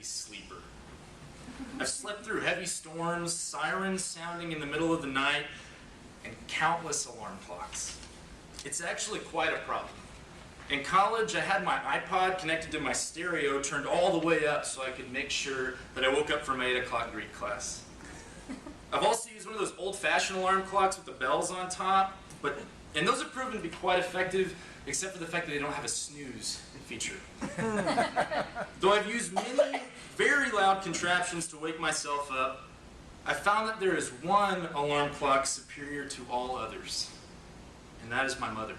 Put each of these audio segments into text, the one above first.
sleeper. I've slept through heavy storms, sirens sounding in the middle of the night, and countless alarm clocks. It's actually quite a problem. In college, I had my iPod connected to my stereo turned all the way up so I could make sure that I woke up for my 8 o'clock Greek class. I've also used one of those old-fashioned alarm clocks with the bells on top, and those have proven to be quite effective, except for the fact that they don't have a snooze feature. Though I've used many very loud contraptions to wake myself up, I found that there is one alarm clock superior to all others, and that is my mother.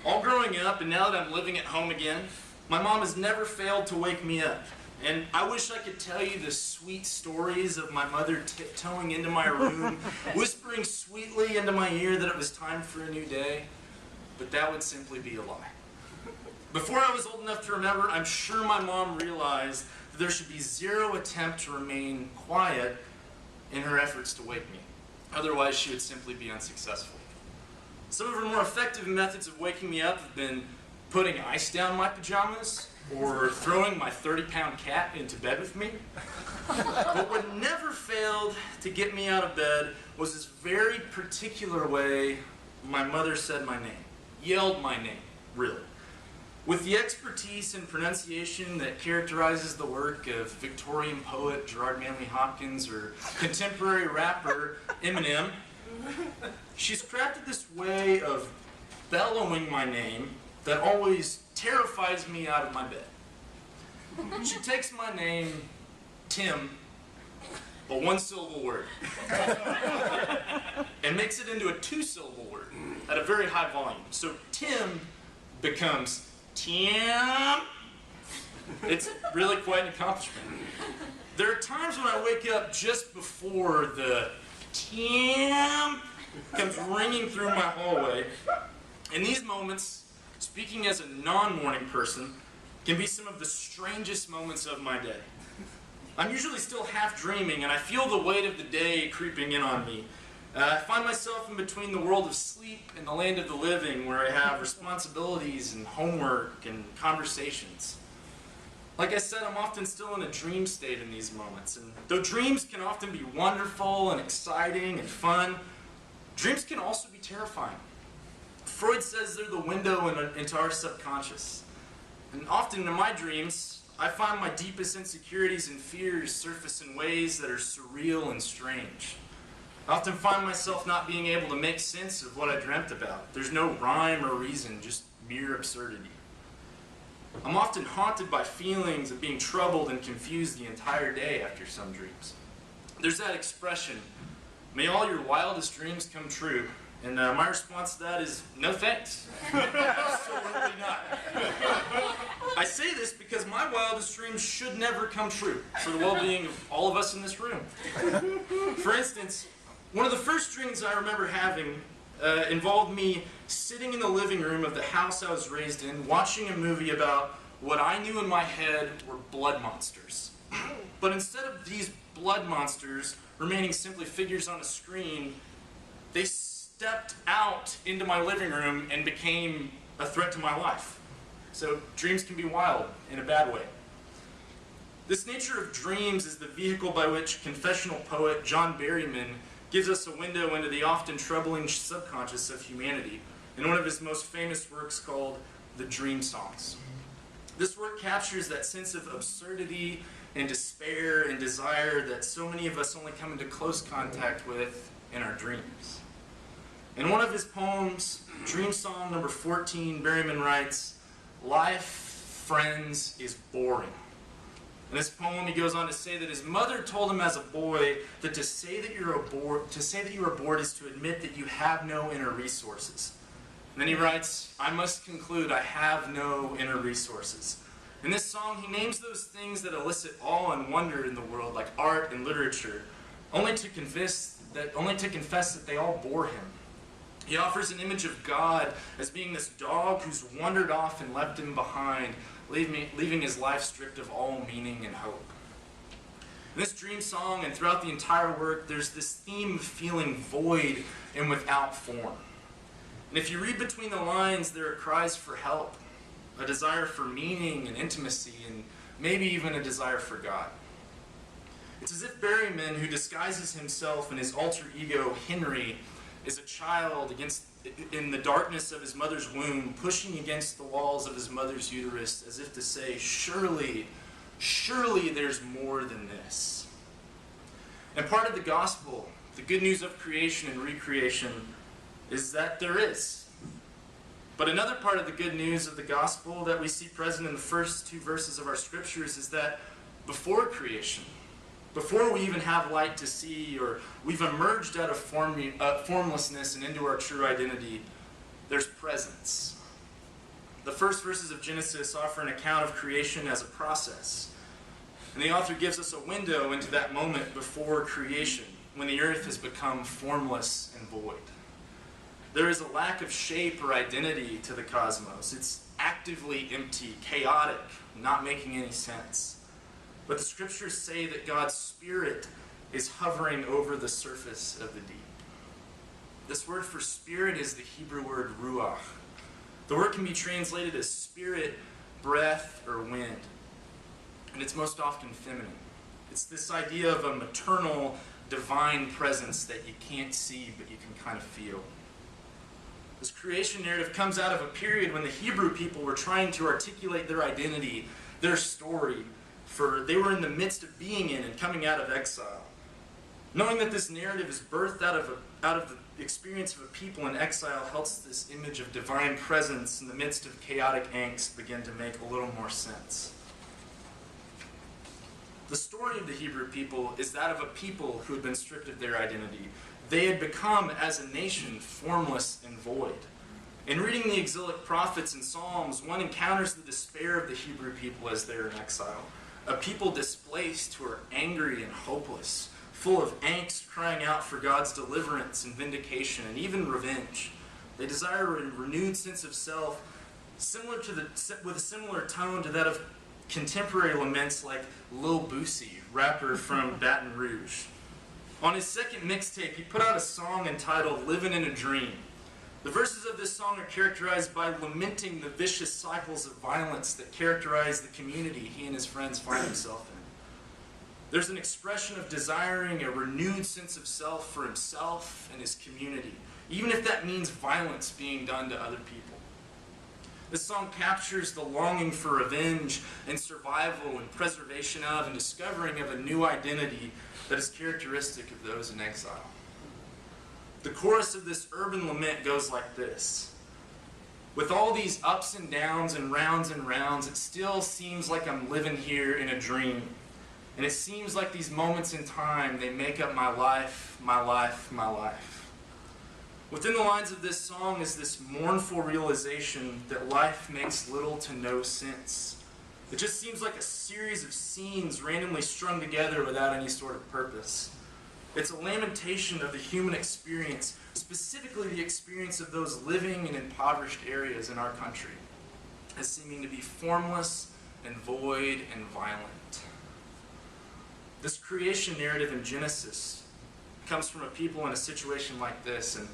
All growing up, and now that I'm living at home again, my mom has never failed to wake me up. And I wish I could tell you the sweet stories of my mother tiptoeing into my room, whispering sweetly into my ear that it was time for a new day, but that would simply be a lie. Before I was old enough to remember, I'm sure my mom realized that there should be zero attempt to remain quiet in her efforts to wake me. Otherwise, she would simply be unsuccessful. Some of her more effective methods of waking me up have been putting ice down my pajamas or throwing my 30-pound cat into bed with me. But what never failed to get me out of bed was this very particular way my mother said my name, yelled my name, really. With the expertise and pronunciation that characterizes the work of Victorian poet Gerard Manley Hopkins or contemporary rapper Eminem, she's crafted this way of bellowing my name that always terrifies me out of my bed. She takes my name, Tim, a one-syllable word, and makes it into a two-syllable word at a very high volume. So Tim becomes Tim. It's really quite an accomplishment. There are times when I wake up just before the Tim comes ringing through my hallway. In these moments, speaking as a non-morning person, can be some of the strangest moments of my day. I'm usually still half dreaming, and I feel the weight of the day creeping in on me. I find myself in between the world of sleep and the land of the living, where I have responsibilities and homework and conversations. Like I said, I'm often still in a dream state in these moments, and though dreams can often be wonderful and exciting and fun, dreams can also be terrifying. Freud says they're the window into our subconscious. And often in my dreams, I find my deepest insecurities and fears surface in ways that are surreal and strange. I often find myself not being able to make sense of what I dreamt about. There's no rhyme or reason, just mere absurdity. I'm often haunted by feelings of being troubled and confused the entire day after some dreams. There's that expression, may all your wildest dreams come true. And my response to that is, no thanks. Absolutely not. I say this because my wildest dreams should never come true for the well-being of all of us in this room. For instance, one of the first dreams I remember having involved me sitting in the living room of the house I was raised in, watching a movie about what I knew in my head were blood monsters. But instead of these blood monsters remaining simply figures on a screen, they stepped out into my living room and became a threat to my life. So dreams can be wild in a bad way. This nature of dreams is the vehicle by which confessional poet John Berryman gives us a window into the often troubling subconscious of humanity in one of his most famous works called The Dream Songs. This work captures that sense of absurdity and despair and desire that so many of us only come into close contact with in our dreams. In one of his poems, Dream Song number 14, Berryman writes, "Life, friends, is boring." In this poem, he goes on to say that his mother told him as a boy that to say that you are bored is to admit that you have no inner resources. And then he writes, "I must conclude I have no inner resources." In this song, he names those things that elicit awe and wonder in the world, like art and literature, only to confess that they all bore him. He offers an image of God as being this dog who's wandered off and left him behind, leaving his life stripped of all meaning and hope. In this dream song and throughout the entire work, there's this theme of feeling void and without form. And if you read between the lines, there are cries for help, a desire for meaning and intimacy, and maybe even a desire for God. It's as if Berryman, who disguises himself in his alter ego, Henry, is a child in the darkness of his mother's womb, pushing against the walls of his mother's uterus, as if to say, surely there's more than this. And part of the gospel, the good news of creation and recreation, is that there is. But another part of the good news of the gospel that we see present in the first two verses of our scriptures is that before creation, before we even have light to see, or we've emerged out of formlessness and into our true identity, there's presence. The first verses of Genesis offer an account of creation as a process. And the author gives us a window into that moment before creation, when the earth has become formless and void. There is a lack of shape or identity to the cosmos. It's actively empty, chaotic, not making any sense. But the scriptures say that God's Spirit is hovering over the surface of the deep. This word for spirit is the Hebrew word ruach. The word can be translated as spirit, breath, or wind. And it's most often feminine. It's this idea of a maternal, divine presence that you can't see, but you can kind of feel. This creation narrative comes out of a period when the Hebrew people were trying to articulate their identity, their story, for they were in the midst of being in and coming out of exile. Knowing that this narrative is birthed out of the experience of a people in exile helps this image of divine presence in the midst of chaotic angst begin to make a little more sense. The story of the Hebrew people is that of a people who had been stripped of their identity. They had become, as a nation, formless and void. In reading the exilic prophets and Psalms, one encounters the despair of the Hebrew people as they are in exile. A people displaced who are angry and hopeless, full of angst, crying out for God's deliverance and vindication and even revenge. They desire a renewed sense of self, with a similar tone to that of contemporary laments like Lil Boosie, rapper from Baton Rouge. On his second mixtape, he put out a song entitled Living in a Dream. The verses of this song are characterized by lamenting the vicious cycles of violence that characterize the community he and his friends find himself in. There's an expression of desiring a renewed sense of self for himself and his community, even if that means violence being done to other people. This song captures the longing for revenge and survival and preservation of and discovering of a new identity that is characteristic of those in exile. The chorus of this urban lament goes like this. With all these ups and downs and rounds, it still seems like I'm living here in a dream. And it seems like these moments in time, they make up my life, my life, my life. Within the lines of this song is this mournful realization that life makes little to no sense. It just seems like a series of scenes randomly strung together without any sort of purpose. It's a lamentation of the human experience, specifically the experience of those living in impoverished areas in our country, as seeming to be formless and void and violent. This creation narrative in Genesis comes from a people in a situation like this, and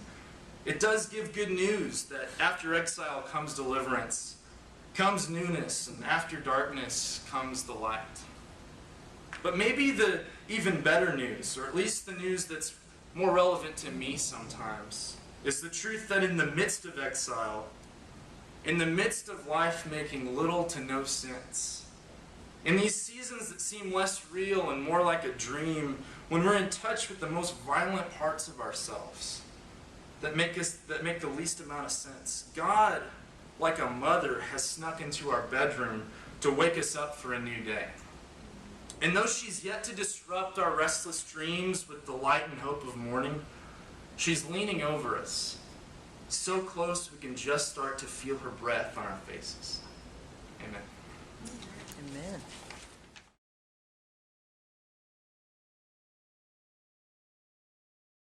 it does give good news that after exile comes deliverance, comes newness, and after darkness comes the light. But maybe the even better news, or at least the news that's more relevant to me sometimes, is the truth that in the midst of exile, in the midst of life making little to no sense, in these seasons that seem less real and more like a dream, when we're in touch with the most violent parts of ourselves, that make the least amount of sense, God, like a mother, has snuck into our bedroom to wake us up for a new day. And though she's yet to disrupt our restless dreams with the light and hope of morning, she's leaning over us, so close we can just start to feel her breath on our faces. Amen. Amen.